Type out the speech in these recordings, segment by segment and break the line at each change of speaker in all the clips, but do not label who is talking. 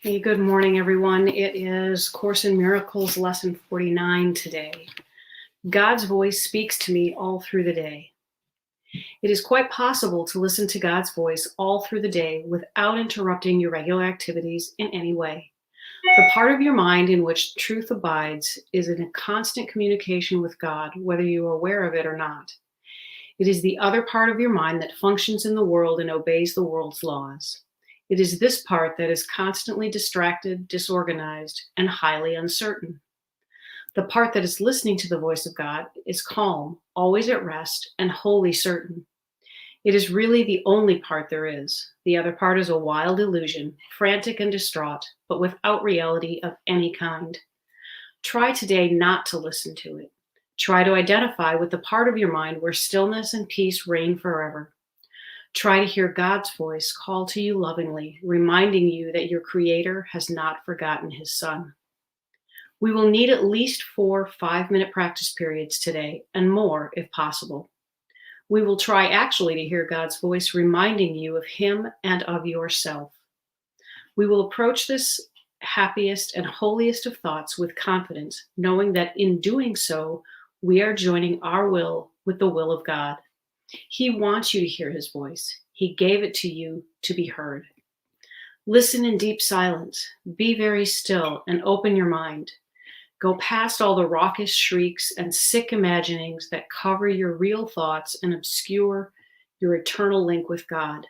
Hey, good morning, everyone. It is Course in Miracles, lesson 49 today. God's voice speaks to me all through the day. It is quite possible to listen to God's voice all through the day without interrupting your regular activities in any way. The part of your mind in which truth abides is in a constant communication with God, whether you are aware of it or not. It is the other part of your mind that functions in the world and obeys the world's laws. It is this part that is constantly distracted, disorganized, and highly uncertain. The part that is listening to the voice of God is calm, always at rest, and wholly certain. It is really the only part there is. The other part is a wild illusion, frantic and distraught, but without reality of any kind. Try today not to listen to it. Try to identify with the part of your mind where stillness and peace reign forever. Try to hear God's voice call to you lovingly, reminding you that your Creator has not forgotten His Son. We will need at least 4 5-minute practice periods today, and more if possible. We will try actually to hear God's voice reminding you of Him and of yourself. We will approach this happiest and holiest of thoughts with confidence, knowing that in doing so, we are joining our will with the will of God. He wants you to hear His voice. He gave it to you to be heard. Listen in deep silence. Be very still and open your mind. Go past all the raucous shrieks and sick imaginings that cover your real thoughts and obscure your eternal link with God.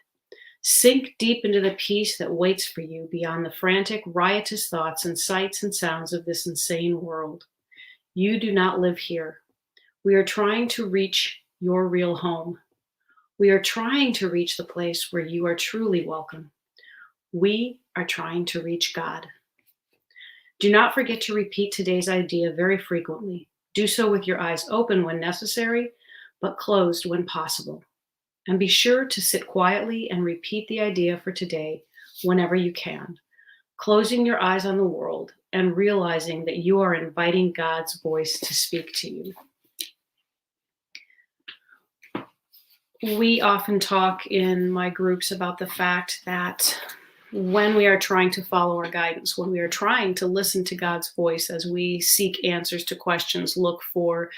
Sink deep into the peace that waits for you beyond the frantic, riotous thoughts and sights and sounds of this insane world. You do not live here. We are trying to reach your real home. We are trying to reach the place where you are truly welcome. We are trying to reach God. Do not forget to repeat today's idea very frequently. Do so with your eyes open when necessary, but closed when possible. And be sure to sit quietly and repeat the idea for today whenever you can, closing your eyes on the world and realizing that you are inviting God's voice to speak to you. We often talk in my groups about the fact that when we are trying to follow our guidance, when we are trying to listen to God's voice as we seek answers to questions, look for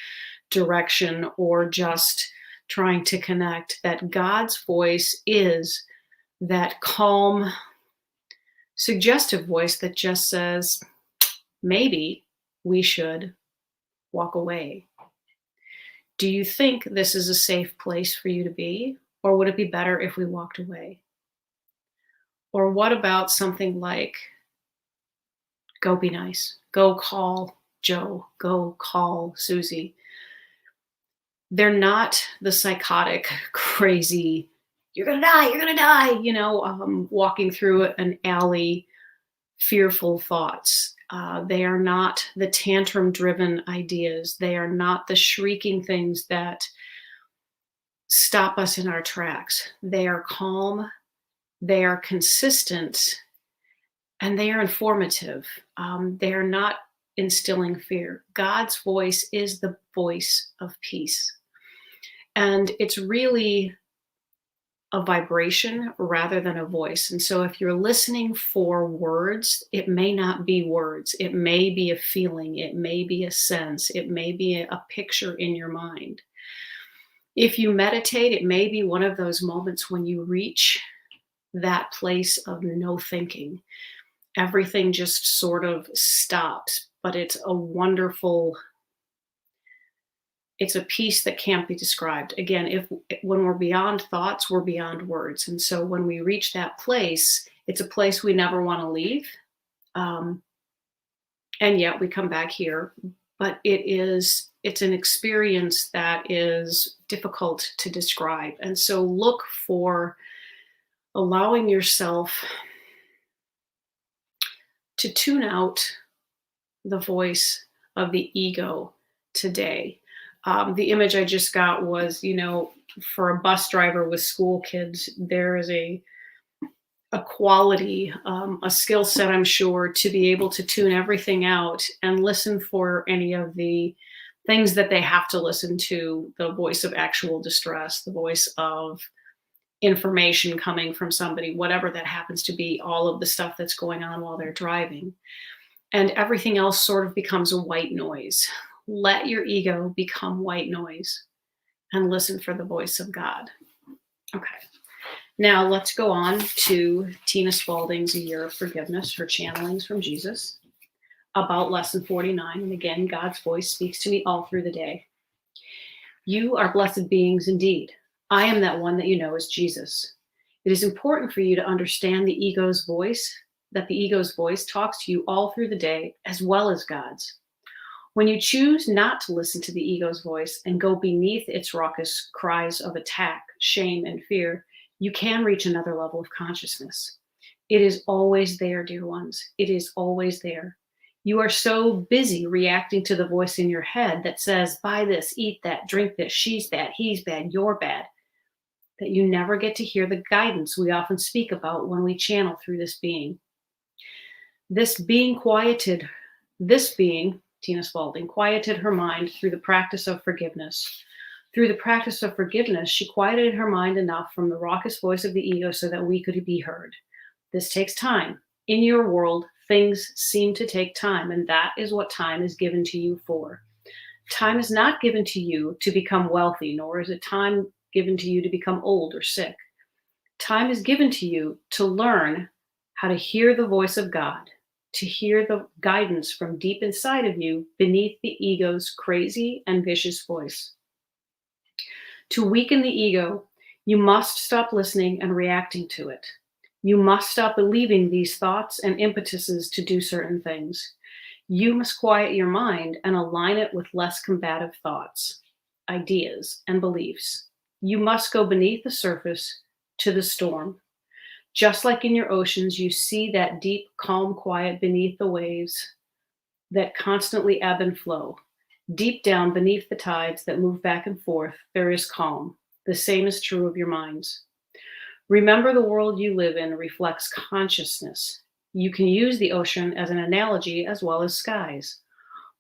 direction, or just trying to connect, that God's voice is that calm, suggestive voice that just says, maybe we should walk away. Do you think this is a safe place for you to be? Or would it be better if we walked away? Or what about something like, go be nice, go call Joe, go call Susie? They're not the psychotic, crazy, you're gonna die, walking through an alley, fearful thoughts. They are not the tantrum-driven ideas. They are not the shrieking things that stop us in our tracks. They are calm, they are consistent, and they are informative. They are not instilling fear. God's voice is the voice of peace. And it's really a vibration rather than a voice. And so if you're listening for words, it may not be words. It may be a feeling. It may be a sense. It may be a picture in your mind. If you meditate, it may be one of those moments when you reach that place of no thinking. Everything just sort of stops, but it's a wonderful, it's a peace that can't be described. Again, when we're beyond thoughts, we're beyond words. And so when we reach that place, it's a place we never want to leave. And yet we come back here, but it's an experience that is difficult to describe. And so look for allowing yourself to tune out the voice of the ego today. The image I just got was, for a bus driver with school kids, there is a quality, a skill set, I'm sure, to be able to tune everything out and listen for any of the things that they have to listen to, the voice of actual distress, the voice of information coming from somebody, whatever that happens to be, all of the stuff that's going on while they're driving. And everything else sort of becomes a white noise. Let your ego become white noise and listen for the voice of God. Okay. Now let's go on to Tina Spalding's A Year of Forgiveness, her channelings from Jesus, about lesson 49. And again, God's voice speaks to me all through the day. You are blessed beings indeed. I am that one that you know as Jesus. It is important for you to understand the ego's voice, that the ego's voice talks to you all through the day as well as God's. When you choose not to listen to the ego's voice and go beneath its raucous cries of attack, shame, and fear, you can reach another level of consciousness. It is always there, dear ones. It is always there. You are so busy reacting to the voice in your head that says, buy this, eat that, drink this, she's bad, he's bad, you're bad, that you never get to hear the guidance we often speak about when we channel through this being. This being, Tina Spalding, quieted her mind through the practice of forgiveness. Through the practice of forgiveness, she quieted her mind enough from the raucous voice of the ego so that we could be heard. This takes time. In your world, things seem to take time, and that is what time is given to you for. Time is not given to you to become wealthy, nor is it time given to you to become old or sick. Time is given to you to learn how to hear the voice of God, to hear the guidance from deep inside of you beneath the ego's crazy and vicious voice. To weaken the ego, you must stop listening and reacting to it. You must stop believing these thoughts and impetuses to do certain things. You must quiet your mind and align it with less combative thoughts, ideas, and beliefs. You must go beneath the surface to the storm. Just like in your oceans, you see that deep, calm quiet beneath the waves that constantly ebb and flow. Deep down beneath the tides that move back and forth, there is calm. The same is true of your minds. Remember, the world you live in reflects consciousness. You can use the ocean as an analogy as well as skies.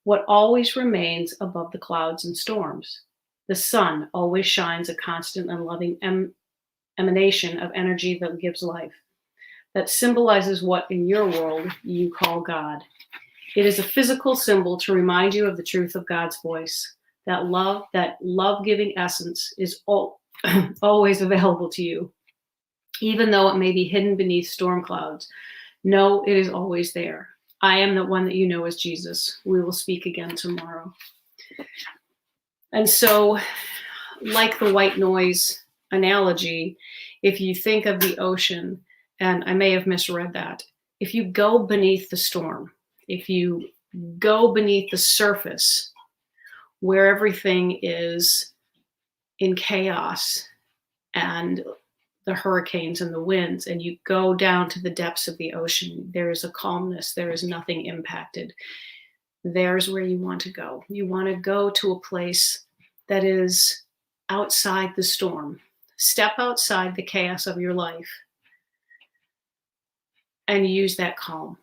What always remains above the clouds and storms? The sun always shines, a constant and loving emanation of energy that gives life, that symbolizes what in your world you call God. It is a physical symbol to remind you of the truth of God's voice. That love-giving essence is always available to you, even though it may be hidden beneath storm clouds. No, it is always there. I am the one that you know as Jesus. We will speak again tomorrow. And so, like the white noise analogy, if you think of the ocean, and I may have misread that, if you go beneath the storm, if you go beneath the surface where everything is in chaos and the hurricanes and the winds, and you go down to the depths of the ocean, there is a calmness, there is nothing impacted. There's where you want to go. You want to go to a place that is outside the storm. Step outside the chaos of your life and use that calm.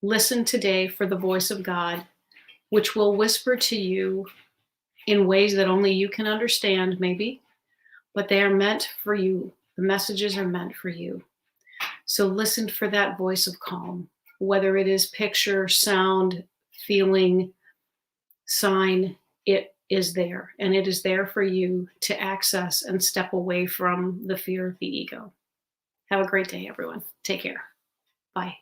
Listen today for the voice of God, which will whisper to you in ways that only you can understand, maybe, but they are meant for you. The messages are meant for you. So listen for that voice of calm, whether it is picture, sound, feeling, sign, it is there. And it is there for you to access and step away from the fear of the ego. Have a great day, everyone. Take care. Bye.